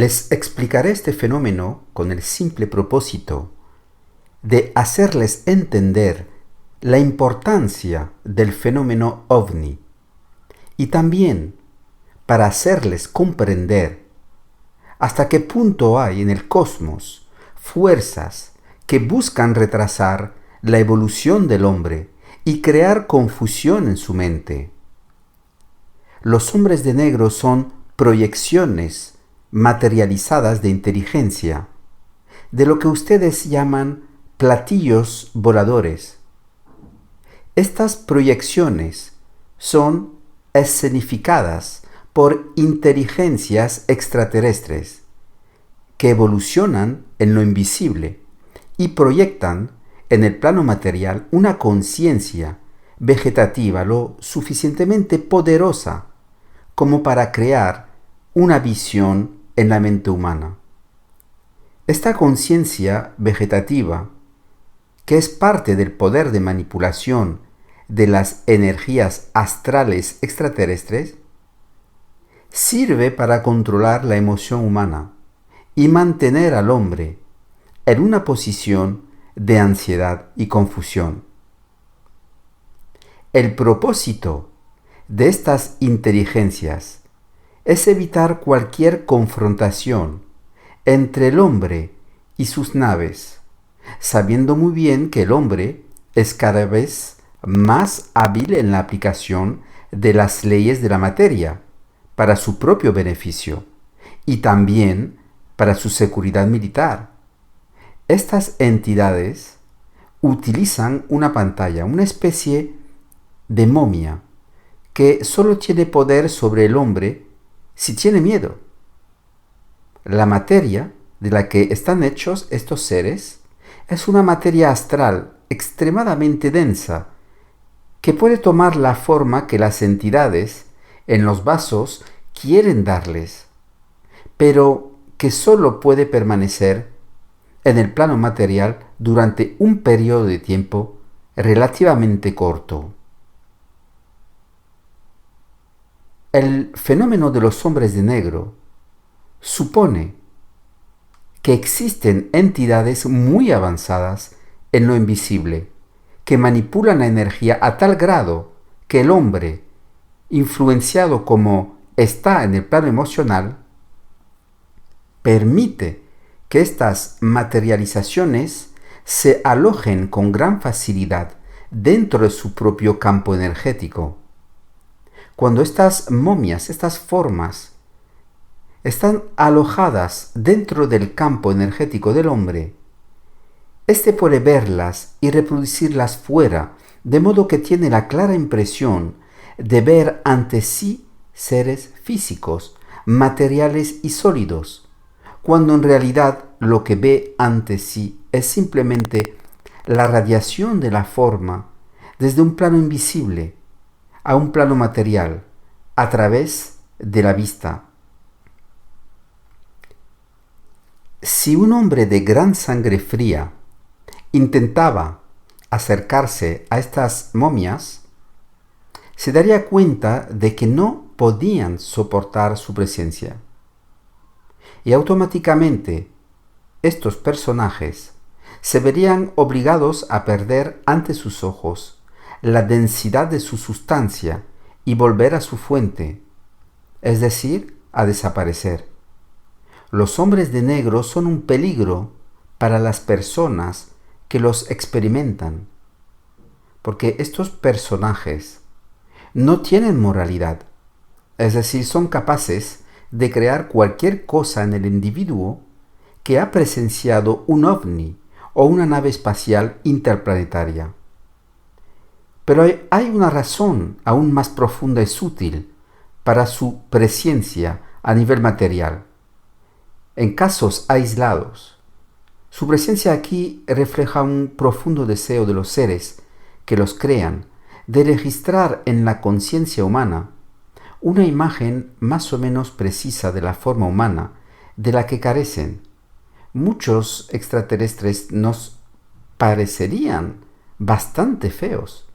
Les explicaré este fenómeno con el simple propósito de hacerles entender la importancia del fenómeno ovni y también para hacerles comprender hasta qué punto hay en el cosmos fuerzas que buscan retrasar la evolución del hombre y crear confusión en su mente. Los hombres de negro son proyecciones materializadas de inteligencia, de lo que ustedes llaman platillos voladores. Estas proyecciones son escenificadas por inteligencias extraterrestres que evolucionan en lo invisible y proyectan en el plano material una conciencia vegetativa lo suficientemente poderosa como para crear una visión en la mente humana. Esta conciencia vegetativa, que es parte del poder de manipulación de las energías astrales extraterrestres, sirve para controlar la emoción humana y mantener al hombre en una posición de ansiedad y confusión. El propósito de estas inteligencias es evitar cualquier confrontación entre el hombre y sus naves, sabiendo muy bien que el hombre es cada vez más hábil en la aplicación de las leyes de la materia para su propio beneficio y también para su seguridad militar. Estas entidades utilizan una pantalla, una especie de momia, que solo tiene poder sobre el hombre si tiene miedo. La materia de la que están hechos estos seres es una materia astral extremadamente densa que puede tomar la forma que las entidades en los vasos quieren darles, pero que solo puede permanecer en el plano material durante un periodo de tiempo relativamente corto. El fenómeno de los hombres de negro supone que existen entidades muy avanzadas en lo invisible que manipulan la energía a tal grado que el hombre, influenciado como está en el plano emocional, permite que estas materializaciones se alojen con gran facilidad dentro de su propio campo energético. Cuando estas momias, estas formas, están alojadas dentro del campo energético del hombre, éste puede verlas y reproducirlas fuera, de modo que tiene la clara impresión de ver ante sí seres físicos, materiales y sólidos, cuando en realidad lo que ve ante sí es simplemente la radiación de la forma desde un plano invisible a un plano material a través de la vista. Si un hombre de gran sangre fría intentaba acercarse a estas momias, se daría cuenta de que no podían soportar su presencia. Y automáticamente estos personajes se verían obligados a perder ante sus ojos la densidad de su sustancia y volver a su fuente, es decir, a desaparecer. Los hombres de negro son un peligro para las personas que los experimentan, porque estos personajes no tienen moralidad, es decir, son capaces de crear cualquier cosa en el individuo que ha presenciado un ovni o una nave espacial interplanetaria. Pero hay una razón aún más profunda y sutil para su presencia a nivel material. En casos aislados, su presencia aquí refleja un profundo deseo de los seres que los crean de registrar en la conciencia humana una imagen más o menos precisa de la forma humana de la que carecen. Muchos extraterrestres nos parecerían bastante feos.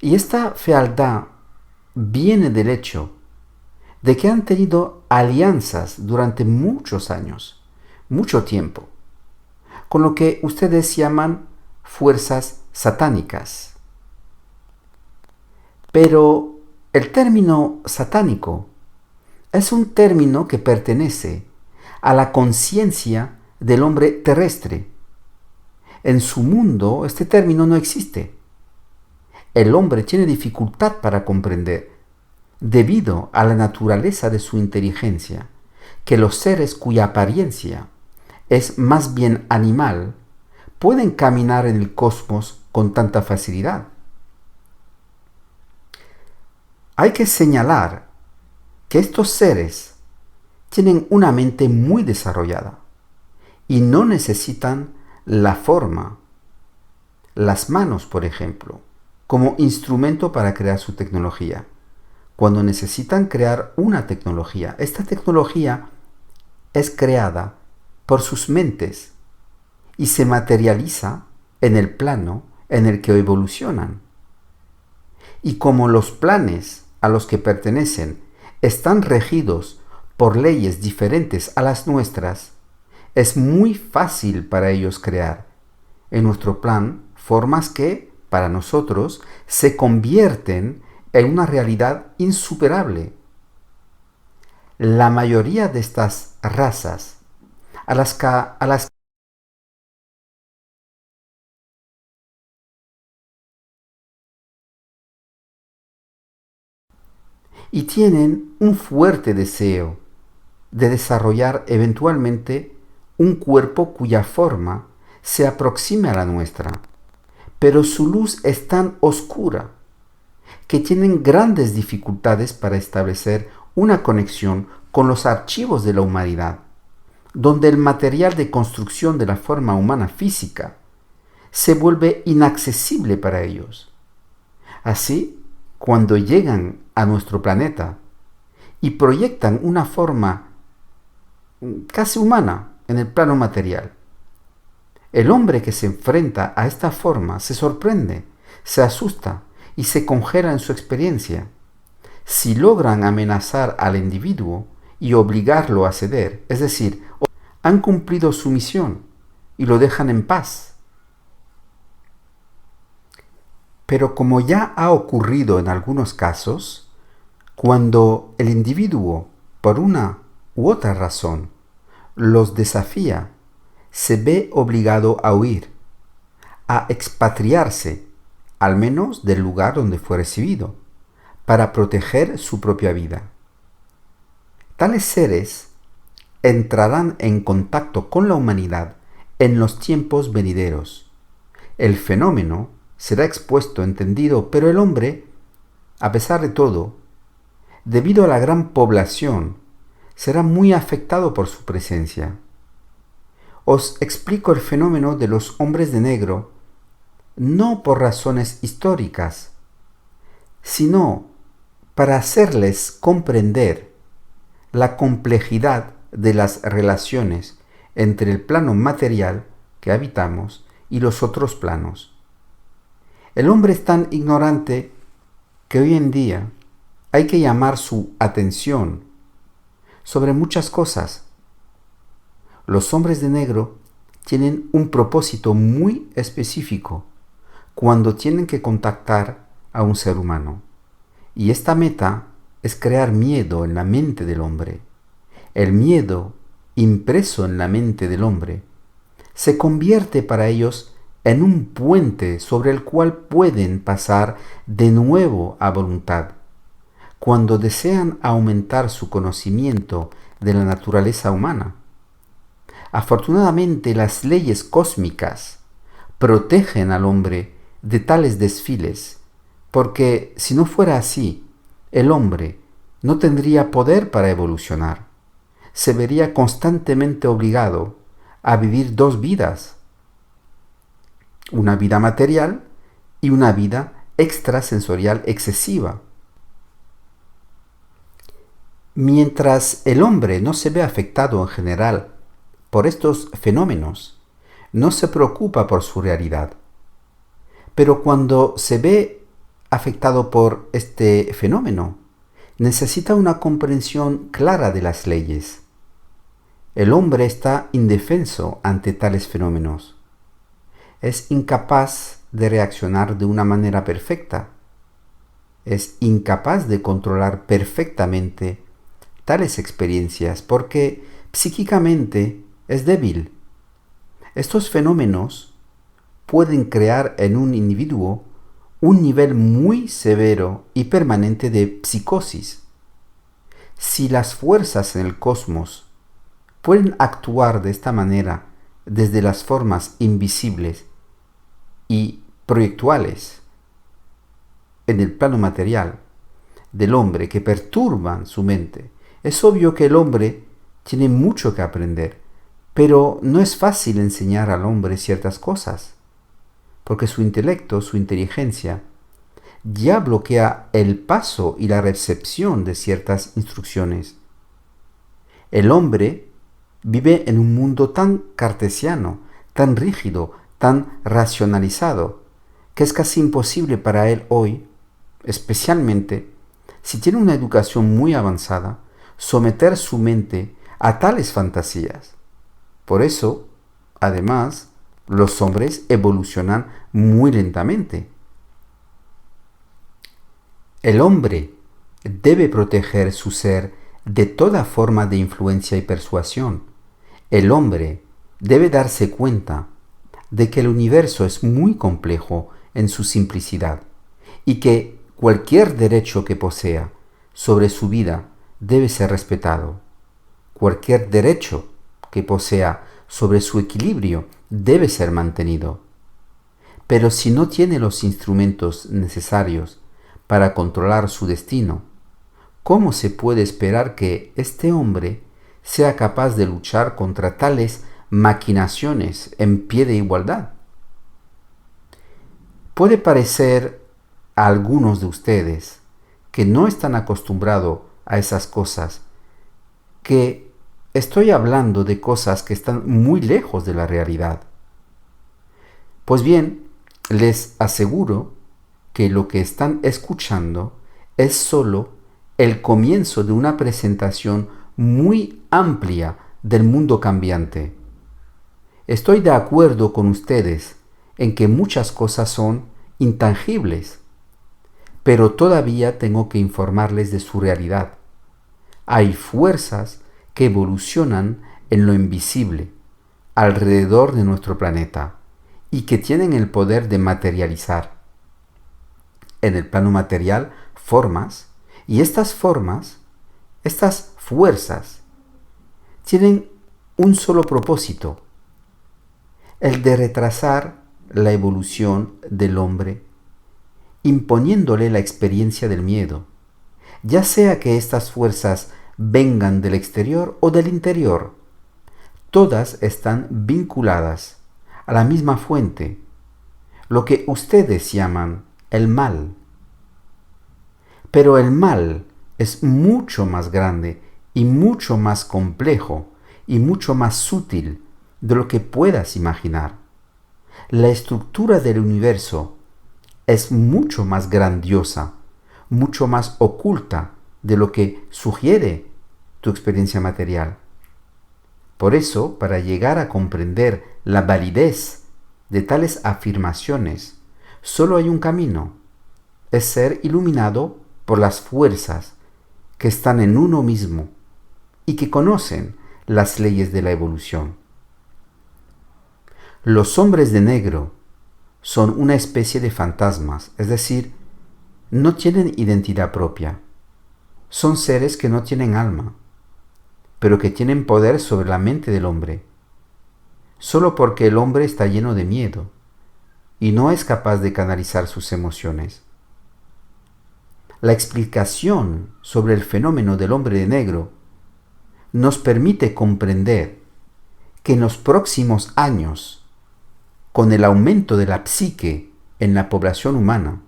Y esta fealdad viene del hecho de que han tenido alianzas durante muchos años, mucho tiempo, con lo que ustedes llaman fuerzas satánicas. Pero el término satánico es un término que pertenece a la conciencia del hombre terrestre. En su mundo este término no existe. El hombre tiene dificultad para comprender, debido a la naturaleza de su inteligencia, que los seres cuya apariencia es más bien animal pueden caminar en el cosmos con tanta facilidad. Hay que señalar que estos seres tienen una mente muy desarrollada y no necesitan la forma, las manos, por ejemplo, como instrumento para crear su tecnología. Cuando necesitan crear una tecnología, esta tecnología es creada por sus mentes y se materializa en el plano en el que evolucionan. Y como los planes a los que pertenecen están regidos por leyes diferentes a las nuestras, es muy fácil para ellos crear en nuestro plan formas que, para nosotros, se convierten en una realidad insuperable. La mayoría de estas razas a las y tienen un fuerte deseo de desarrollar eventualmente un cuerpo cuya forma se aproxime a la nuestra, pero su luz es tan oscura que tienen grandes dificultades para establecer una conexión con los archivos de la humanidad, donde el material de construcción de la forma humana física se vuelve inaccesible para ellos. Así, cuando llegan a nuestro planeta y proyectan una forma casi humana en el plano material, el hombre que se enfrenta a esta forma se sorprende, se asusta y se congela en su experiencia. Si logran amenazar al individuo y obligarlo a ceder, es decir, han cumplido su misión y lo dejan en paz. Pero como ya ha ocurrido en algunos casos, cuando el individuo, por una u otra razón, los desafía, se ve obligado a huir, a expatriarse, al menos del lugar donde fue recibido, para proteger su propia vida. Tales seres entrarán en contacto con la humanidad en los tiempos venideros. El fenómeno será expuesto, entendido, pero el hombre, a pesar de todo, debido a la gran población, será muy afectado por su presencia. Os explico el fenómeno de los hombres de negro no por razones históricas, sino para hacerles comprender la complejidad de las relaciones entre el plano material que habitamos y los otros planos. El hombre es tan ignorante que hoy en día hay que llamar su atención sobre muchas cosas. Los hombres de negro tienen un propósito muy específico cuando tienen que contactar a un ser humano. Y esta meta es crear miedo en la mente del hombre. El miedo impreso en la mente del hombre se convierte para ellos en un puente sobre el cual pueden pasar de nuevo a voluntad, cuando desean aumentar su conocimiento de la naturaleza humana. Afortunadamente, las leyes cósmicas protegen al hombre de tales desfiles, porque si no fuera así, el hombre no tendría poder para evolucionar. Se vería constantemente obligado a vivir dos vidas, una vida material y una vida extrasensorial excesiva. Mientras el hombre no se ve afectado en general por estos fenómenos, no se preocupa por su realidad. Pero cuando se ve afectado por este fenómeno, necesita una comprensión clara de las leyes. El hombre está indefenso ante tales fenómenos. Es incapaz de reaccionar de una manera perfecta. Es incapaz de controlar perfectamente tales experiencias porque psíquicamente es débil. Estos fenómenos pueden crear en un individuo un nivel muy severo y permanente de psicosis. Si las fuerzas en el cosmos pueden actuar de esta manera desde las formas invisibles y proyectuales en el plano material del hombre que perturban su mente, es obvio que el hombre tiene mucho que aprender, pero no es fácil enseñar al hombre ciertas cosas, porque su intelecto, su inteligencia, ya bloquea el paso y la recepción de ciertas instrucciones. El hombre vive en un mundo tan cartesiano, tan rígido, tan racionalizado, que es casi imposible para él hoy, especialmente si tiene una educación muy avanzada, someter su mente a tales fantasías. Por eso, además, los hombres evolucionan muy lentamente. El hombre debe proteger su ser de toda forma de influencia y persuasión. El hombre debe darse cuenta de que el universo es muy complejo en su simplicidad y que cualquier derecho que posea sobre su vida debe ser respetado. Cualquier derecho que posea sobre su equilibrio debe ser mantenido. Pero si no tiene los instrumentos necesarios para controlar su destino, ¿cómo se puede esperar que este hombre sea capaz de luchar contra tales maquinaciones en pie de igualdad? Puede parecer a algunos de ustedes que no están acostumbrados a esas cosas, que estoy hablando de cosas que están muy lejos de la realidad. Pues bien, les aseguro que lo que están escuchando es solo el comienzo de una presentación muy amplia del mundo cambiante. Estoy de acuerdo con ustedes en que muchas cosas son intangibles, pero todavía tengo que informarles de su realidad. Hay fuerzas que evolucionan en lo invisible, alrededor de nuestro planeta, y que tienen el poder de materializar en el plano material formas, y estas formas, estas fuerzas, tienen un solo propósito, el de retrasar la evolución del hombre, imponiéndole la experiencia del miedo, ya sea que estas fuerzas vengan del exterior o del interior. Todas están vinculadas a la misma fuente, lo que ustedes llaman el mal. Pero el mal es mucho más grande y mucho más complejo y mucho más sutil de lo que puedas imaginar. La estructura del universo es mucho más grandiosa, mucho más oculta de lo que sugiere tu experiencia material. Por eso, para llegar a comprender la validez de tales afirmaciones, solo hay un camino: es ser iluminado por las fuerzas que están en uno mismo y que conocen las leyes de la evolución. Los hombres de negro son una especie de fantasmas, es decir, no tienen identidad propia. Son seres que no tienen alma, pero que tienen poder sobre la mente del hombre, solo porque el hombre está lleno de miedo y no es capaz de canalizar sus emociones. La explicación sobre el fenómeno del hombre de negro nos permite comprender que en los próximos años, con el aumento de la psique en la población humana,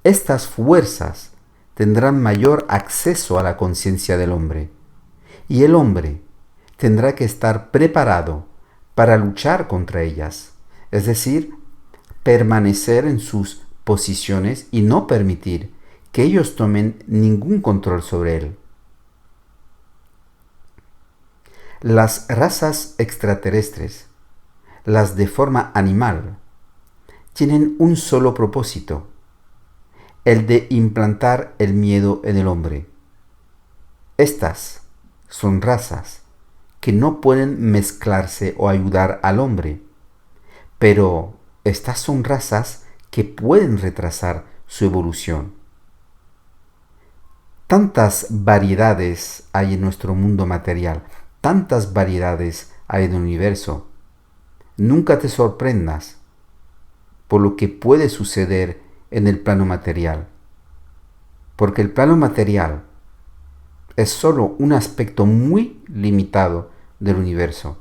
estas fuerzas tendrán mayor acceso a la conciencia del hombre, y el hombre tendrá que estar preparado para luchar contra ellas, es decir, permanecer en sus posiciones y no permitir que ellos tomen ningún control sobre él. Las razas extraterrestres, las de forma animal, tienen un solo propósito, el de implantar el miedo en el hombre. Estas son razas que no pueden mezclarse o ayudar al hombre, pero estas son razas que pueden retrasar su evolución. Tantas variedades hay en nuestro mundo material, tantas variedades hay en el universo. Nunca te sorprendas por lo que puede suceder en el plano material, porque el plano material es solo un aspecto muy limitado del universo.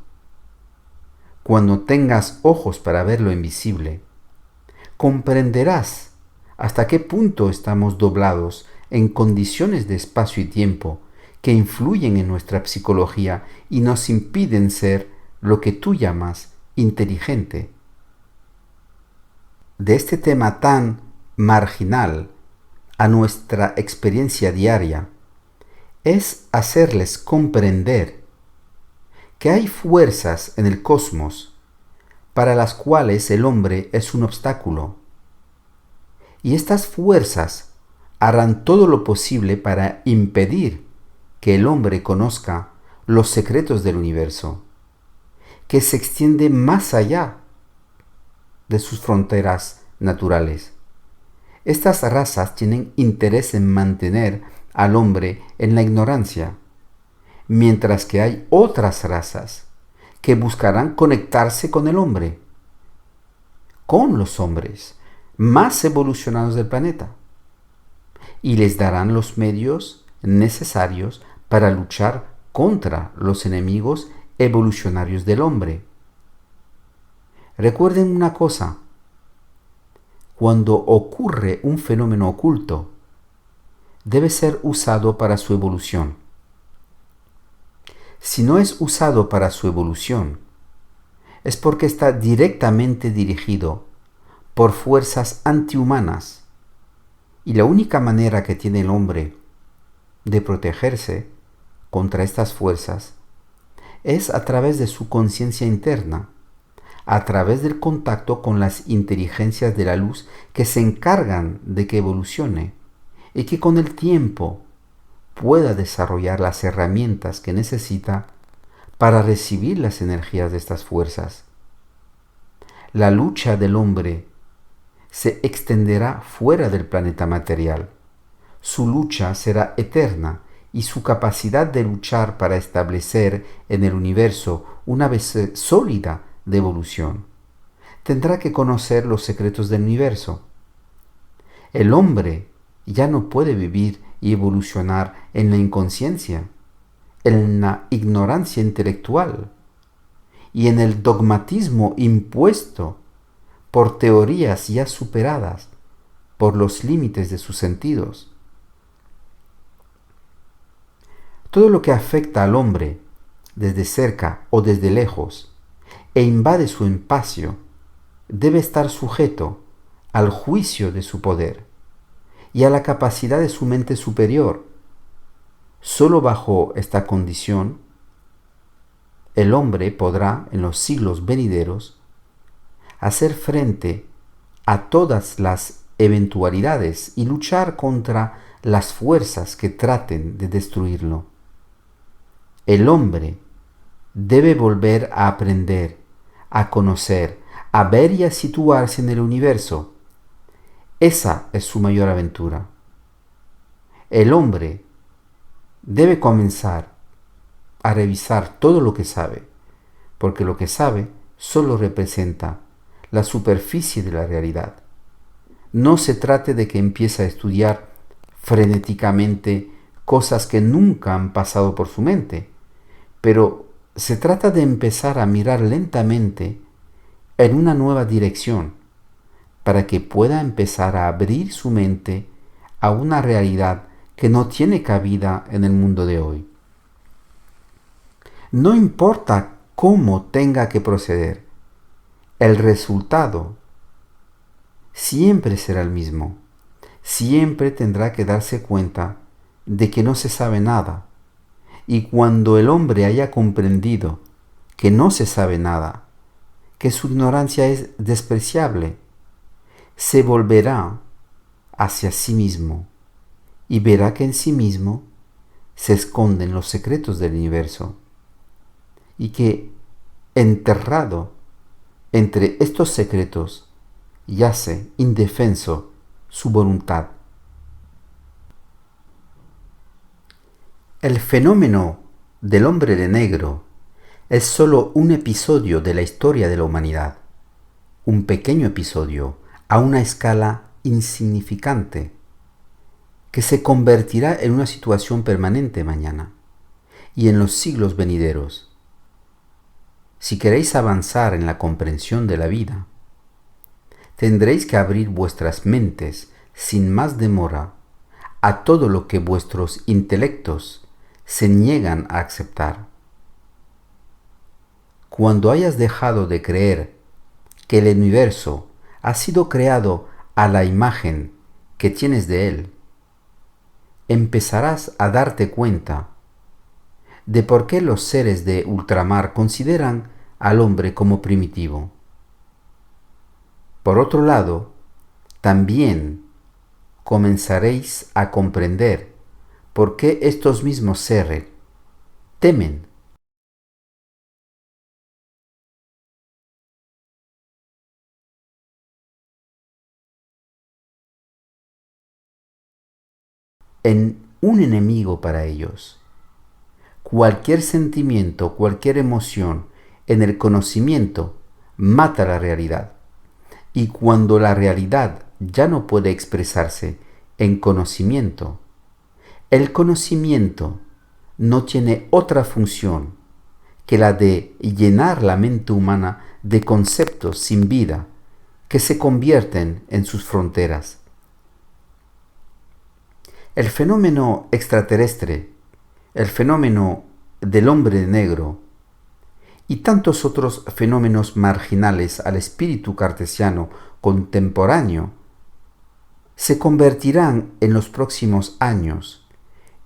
Cuando tengas ojos para ver lo invisible, comprenderás hasta qué punto estamos doblados en condiciones de espacio y tiempo que influyen en nuestra psicología y nos impiden ser lo que tú llamas inteligente. De este tema tan marginal a nuestra experiencia diaria es hacerles comprender que hay fuerzas en el cosmos para las cuales el hombre es un obstáculo. Y estas fuerzas harán todo lo posible para impedir que el hombre conozca los secretos del universo, que se extiende más allá de sus fronteras naturales. Estas razas tienen interés en mantener al hombre en la ignorancia, mientras que hay otras razas que buscarán conectarse con el hombre, con los hombres más evolucionados del planeta, y les darán los medios necesarios para luchar contra los enemigos evolucionarios del hombre. Recuerden una cosa: cuando ocurre un fenómeno oculto, debe ser usado para su evolución. Si no es usado para su evolución, es porque está directamente dirigido por fuerzas antihumanas, y la única manera que tiene el hombre de protegerse contra estas fuerzas es a través de su conciencia interna, a través del contacto con las inteligencias de la luz que se encargan de que evolucione y que con el tiempo pueda desarrollar las herramientas que necesita para recibir las energías de estas fuerzas. La lucha del hombre se extenderá fuera del planeta material. Su lucha será eterna y su capacidad de luchar para establecer en el universo una base sólida de evolución tendrá que conocer los secretos del universo. El hombre ya no puede vivir y evolucionar en la inconsciencia, en la ignorancia intelectual y en el dogmatismo impuesto por teorías ya superadas por los límites de sus sentidos. Todo lo que afecta al hombre desde cerca o desde lejos e invade su espacio debe estar sujeto al juicio de su poder y a la capacidad de su mente superior. Solo bajo esta condición, el hombre podrá, en los siglos venideros, hacer frente a todas las eventualidades y luchar contra las fuerzas que traten de destruirlo. El hombre debe volver a aprender, a conocer, a ver y a situarse en el universo. Esa es su mayor aventura. El hombre debe comenzar a revisar todo lo que sabe, porque lo que sabe solo representa la superficie de la realidad. No se trate de que empiece a estudiar frenéticamente cosas que nunca han pasado por su mente, pero se trata de empezar a mirar lentamente en una nueva dirección para que pueda empezar a abrir su mente a una realidad que no tiene cabida en el mundo de hoy. No importa cómo tenga que proceder, el resultado siempre será el mismo. siempre tendrá que darse cuenta de que no se sabe nada. Y cuando el hombre haya comprendido que no se sabe nada, que su ignorancia es despreciable, se volverá hacia sí mismo y verá que en sí mismo se esconden los secretos del universo y que enterrado entre estos secretos yace indefenso su voluntad. El fenómeno del hombre de negro es solo un episodio de la historia de la humanidad, un pequeño episodio a una escala insignificante que se convertirá en una situación permanente mañana y en los siglos venideros. Si queréis avanzar en la comprensión de la vida, tendréis que abrir vuestras mentes sin más demora a todo lo que vuestros intelectos se niegan a aceptar. Cuando hayas dejado de creer que el universo ha sido creado a la imagen que tienes de él, empezarás a darte cuenta de por qué los seres de ultramar consideran al hombre como primitivo. Por otro lado, también comenzaréis a comprender por qué estos mismos seres temen en un enemigo para ellos. Cualquier sentimiento, cualquier emoción en el conocimiento mata la realidad. Y cuando la realidad ya no puede expresarse en conocimiento, el conocimiento no tiene otra función que la de llenar la mente humana de conceptos sin vida que se convierten en sus fronteras. El fenómeno extraterrestre, el fenómeno del hombre negro y tantos otros fenómenos marginales al espíritu cartesiano contemporáneo se convertirán en los próximos años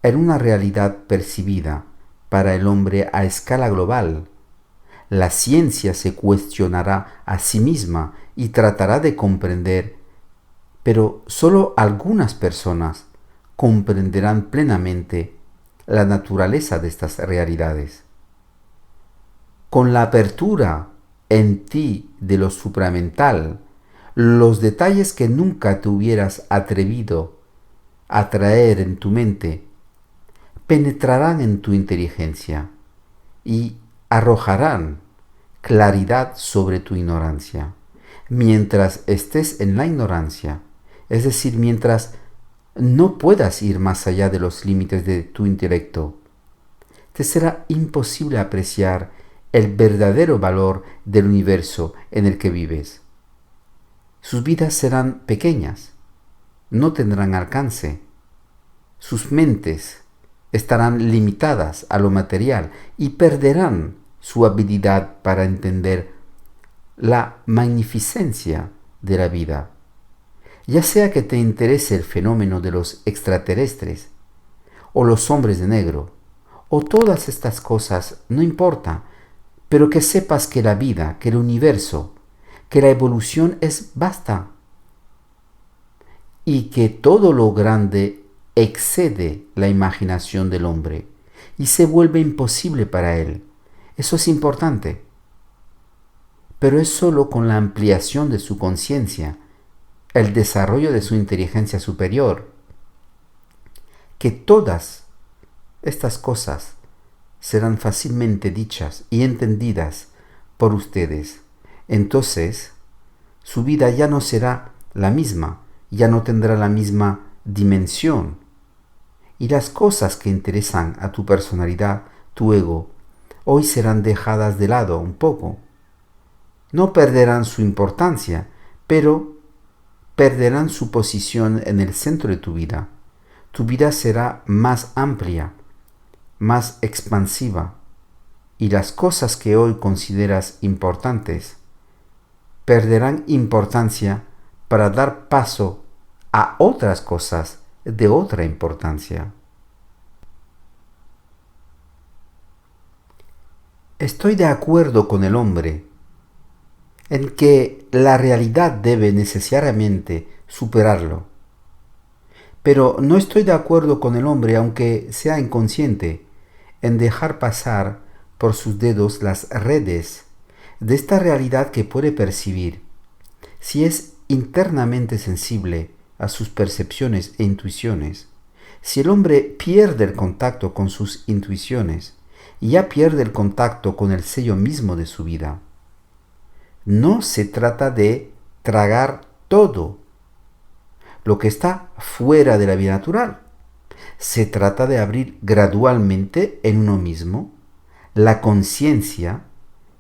en una realidad percibida para el hombre a escala global. La ciencia se cuestionará a sí misma y tratará de comprender, pero solo algunas personas comprenderán plenamente la naturaleza de estas realidades. Con la apertura en ti de lo supramental, los detalles que nunca te hubieras atrevido a traer en tu mente penetrarán en tu inteligencia y arrojarán claridad sobre tu ignorancia. Mientras estés en la ignorancia, es decir, mientras no puedas ir más allá de los límites de tu intelecto, te será imposible apreciar el verdadero valor del universo en el que vives. Sus vidas serán pequeñas, no tendrán alcance. Sus mentes estarán limitadas a lo material y perderán su habilidad para entender la magnificencia de la vida. Ya sea que te interese el fenómeno de los extraterrestres, o los hombres de negro, o todas estas cosas, no importa, pero que sepas que la vida, que el universo, que la evolución es vasta, y que todo lo grande excede la imaginación del hombre y se vuelve imposible para él. Eso es importante. Pero es sólo con la ampliación de su conciencia, el desarrollo de su inteligencia superior, que todas estas cosas serán fácilmente dichas y entendidas por ustedes. Entonces, su vida ya no será la misma, ya no tendrá la misma dimensión. Y las cosas que interesan a tu personalidad, tu ego, hoy serán dejadas de lado un poco. No perderán su importancia, pero perderán su posición en el centro de tu vida. Tu vida será más amplia, más expansiva, y las cosas que hoy consideras importantes perderán importancia para dar paso a otras cosas de otra importancia. Estoy de acuerdo con el hombre en que la realidad debe necesariamente superarlo. Pero no estoy de acuerdo con el hombre, aunque sea inconsciente, en dejar pasar por sus dedos las redes de esta realidad que puede percibir, si es internamente sensible a sus percepciones e intuiciones. Si el hombre pierde el contacto con sus intuiciones, ya pierde el contacto con el sello mismo de su vida. No se trata de tragar todo lo que está fuera de la vida natural. Se trata de abrir gradualmente en uno mismo la conciencia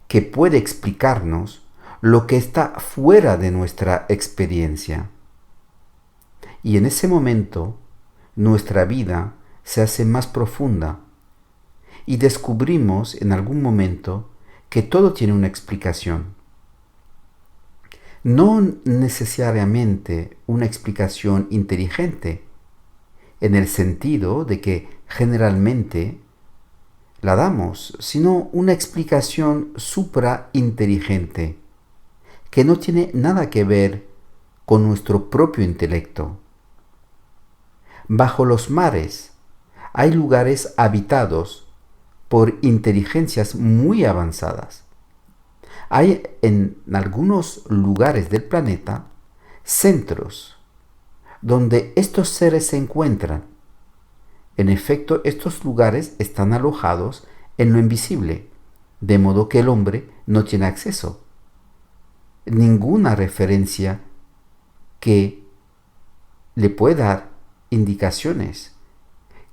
que puede explicarnos lo que está fuera de nuestra experiencia. Y en ese momento nuestra vida se hace más profunda y descubrimos en algún momento que todo tiene una explicación. No necesariamente una explicación inteligente, en el sentido de que generalmente la damos, sino una explicación suprainteligente, que no tiene nada que ver con nuestro propio intelecto. Bajo los mares hay lugares habitados por inteligencias muy avanzadas. Hay en algunos lugares del planeta centros donde estos seres se encuentran. En efecto, estos lugares están alojados en lo invisible, de modo que el hombre no tiene acceso. Ninguna referencia que le pueda dar indicaciones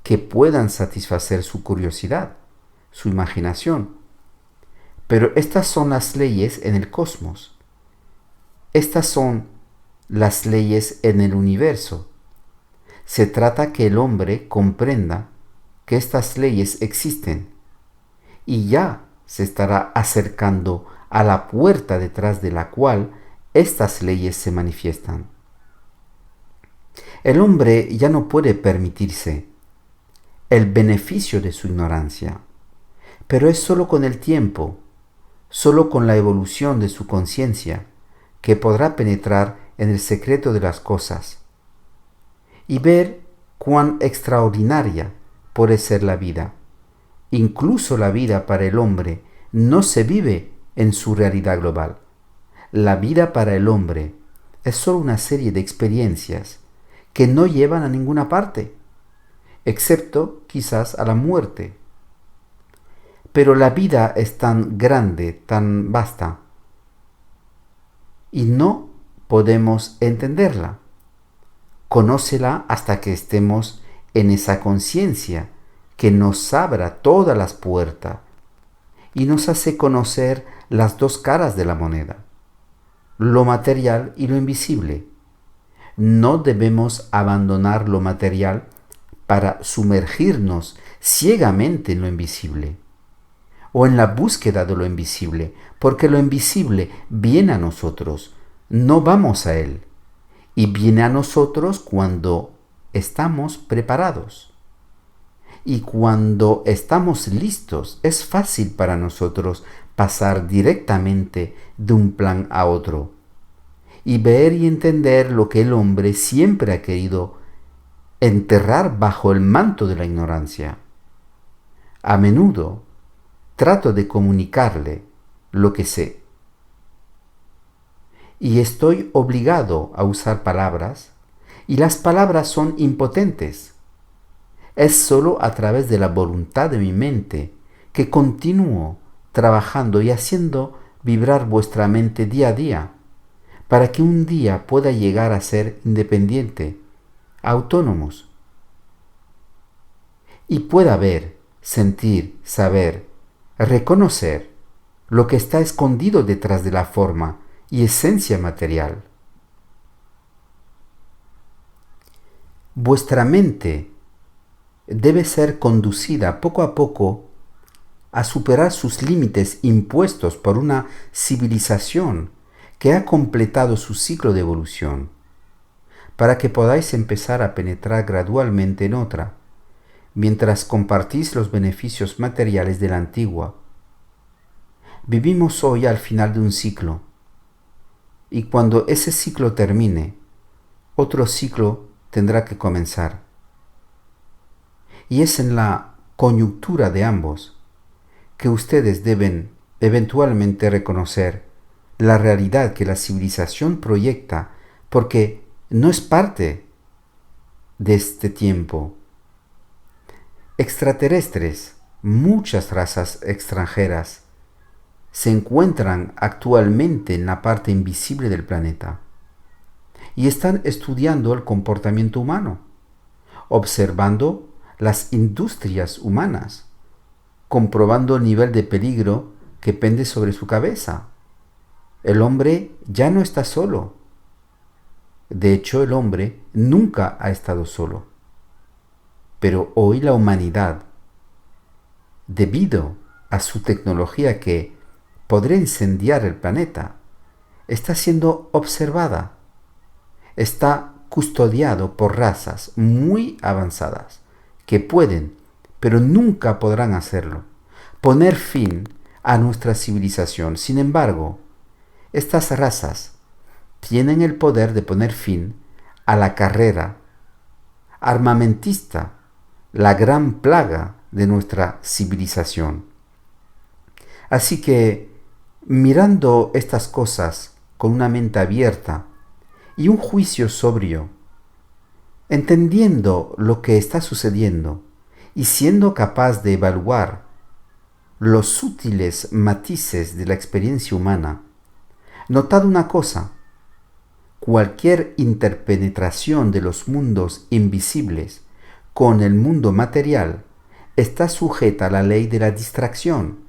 que puedan satisfacer su curiosidad, su imaginación. Pero estas son las leyes en el cosmos. Estas son las leyes en el universo. Se trata que el hombre comprenda que estas leyes existen y ya se estará acercando a la puerta detrás de la cual estas leyes se manifiestan. El hombre ya no puede permitirse el beneficio de su ignorancia, pero es sólo con el tiempo, sólo con la evolución de su conciencia, que podrá penetrar en el secreto de las cosas y ver cuán extraordinaria puede ser la vida. Incluso la vida para el hombre no se vive en su realidad global. La vida para el hombre es solo una serie de experiencias que no llevan a ninguna parte, excepto quizás a la muerte. Pero la vida es tan grande, tan vasta, y no podemos entenderla. Conócela hasta que estemos en esa conciencia que nos abra todas las puertas y nos hace conocer las dos caras de la moneda, lo material y lo invisible. No debemos abandonar lo material para sumergirnos ciegamente en lo invisible o en la búsqueda de lo invisible, porque lo invisible viene a nosotros, no vamos a él, y viene a nosotros cuando estamos preparados. Y cuando estamos listos, es fácil para nosotros pasar directamente de un plan a otro y ver y entender lo que el hombre siempre ha querido enterrar bajo el manto de la ignorancia. A menudo trato de comunicarle lo que sé y estoy obligado a usar palabras y las palabras son impotentes. Es sólo a través de la voluntad de mi mente que continúo trabajando y haciendo vibrar vuestra mente día a día, para que un día pueda llegar a ser independiente, autónomos, y pueda ver, sentir, saber, reconocer lo que está escondido detrás de la forma y esencia material. Vuestra mente debe ser conducida poco a poco a superar sus límites impuestos por una civilización que ha completado su ciclo de evolución, para que podáis empezar a penetrar gradualmente en otra, mientras compartís los beneficios materiales de la antigua. Vivimos hoy al final de un ciclo, y cuando ese ciclo termine, otro ciclo tendrá que comenzar. Y es en la coyuntura de ambos que ustedes deben eventualmente reconocer la realidad que la civilización proyecta, porque no es parte de este tiempo. Extraterrestres, muchas razas extranjeras, se encuentran actualmente en la parte invisible del planeta y están estudiando el comportamiento humano, observando las industrias humanas, comprobando el nivel de peligro que pende sobre su cabeza. El hombre ya no está solo. De hecho, el hombre nunca ha estado solo. Pero hoy la humanidad, debido a su tecnología que podría incendiar el planeta, está siendo observada, está custodiado por razas muy avanzadas que pueden, pero nunca podrán hacerlo, poner fin a nuestra civilización. Sin embargo, estas razas tienen el poder de poner fin a la carrera armamentista, la gran plaga de nuestra civilización. Así que, mirando estas cosas con una mente abierta y un juicio sobrio, entendiendo lo que está sucediendo y siendo capaz de evaluar los sutiles matices de la experiencia humana, notad una cosa: cualquier interpenetración de los mundos invisibles con el mundo material está sujeta a la ley de la distracción,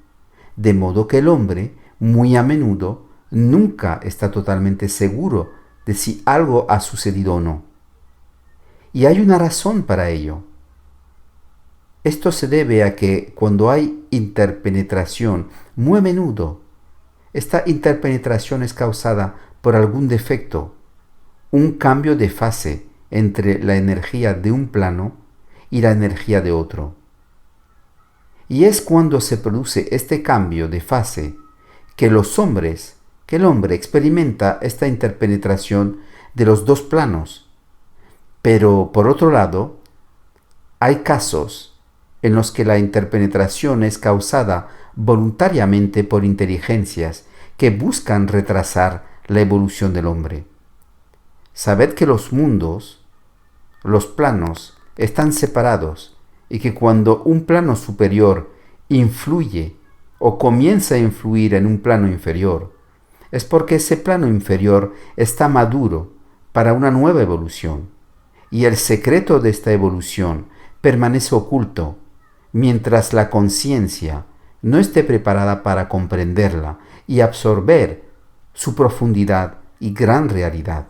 de modo que el hombre, muy a menudo, nunca está totalmente seguro de si algo ha sucedido o no. Y hay una razón para ello. Esto se debe a que cuando hay interpenetración, muy a menudo, esta interpenetración es causada por algún defecto, un cambio de fase entre la energía de un plano y la energía de otro. Y es cuando se produce este cambio de fase que el hombre experimenta esta interpenetración de los dos planos. Pero por otro lado, hay casos en los que la interpenetración es causada voluntariamente por inteligencias que buscan retrasar la evolución del hombre. Sabed que los mundos, los planos, están separados y que cuando un plano superior influye o comienza a influir en un plano inferior, es porque ese plano inferior está maduro para una nueva evolución, y el secreto de esta evolución permanece oculto mientras la conciencia no esté preparada para comprenderla y absorber su profundidad y gran realidad.